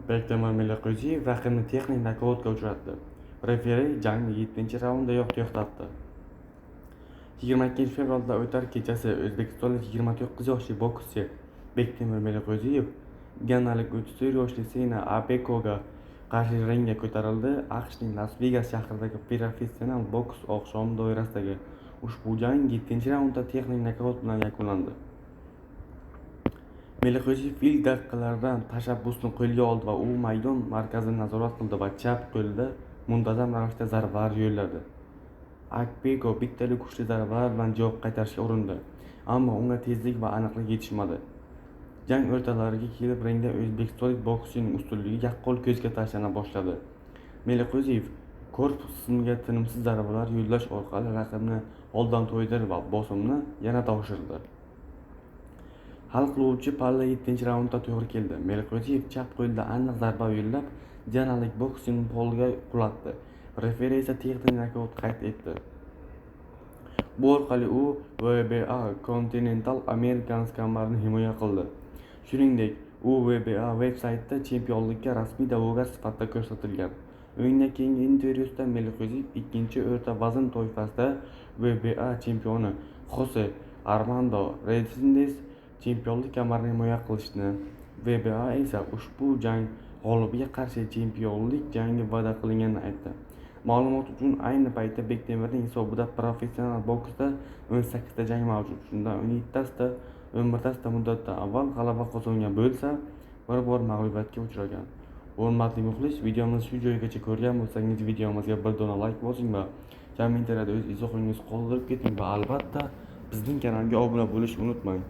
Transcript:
Bektemir Meliqo'ziyev raqibni texnik nokautga uchratdi. Referi jangni 7-raunddayoq to'xtatdi. 22 fevralda o'tar kechasi o'zbekistonlik 29 yoshli bokschi Bektemir Meliqo'ziyev ganalik 34 yoshli Sena Apekoga qarshi ringga ko'tarildi. AQShning Las-Vegas shahridagi professional boks oqshomi doirasidagi ushbu jang 7-raundda texnik nokaut bilan yakunlandi. Meliqo'ziyev ilk daqiqalarda tashabbusni qo'lga oldi va u maydon markazini nazorat qildi va chap qo'lida muntazam ravishda zarbalar yo'lladi. Akpeko bittalik kuchli zarbalar bilan javob qaytarishga urindi, ammo unga tezlik va aniqlik yetishmadi. Jang o'rtalariga kelib ringda o'zbekistonlik bokschining ustunligi yaqqol ko'zga tashlana boshladi. Meliqo'ziyev korpus qismiga tinimsiz zarbalar yo'llash orqali raqibni holdan to'ydirdi va bosimni yanada oshirdi. Hal qiluvchi palla 7-raundda to'g'ri keldi. Meliqo'ziyev chap qo'lida aniq zarba yo'llab, janalik bokschini polga qulatdi. Referi esa texnik nokaut qayd etdi. Bu orqali u WBA Continental Americans kamarini himoya qildi. Shuningdek, u WBA veb-saytida chempionlikka rasmiy da'vogar sifatida ko'rsatilgan. O'yindan keyingi intervyusida Meliqo'ziyev ikkinchi o'rta vazn toifasida WBA chempioni Xose Armando Reynolds chempionlik kamarini himoya qilishini, WBA esa ushbu jang g'olibiga qarshi chempionlik jangi va'da qilganini aytdi. Ma'lumot uchun, ayni paytda Bektemirning hisobida professional boksda 18 ta jang mavjud. Shundan 11tasida muddatdan avval g'alaba qozongan bo'lsa, bir bor mag'lubiyatga uchragan. Hurmatli muxlis, videomizni shu joygacha ko'rgan bo'lsangiz, videomizga bir dona like bosing va kommentariyada o'z izohingizni qoldirib keting va albatta bizning kanalga obuna bo'lishni unutmang.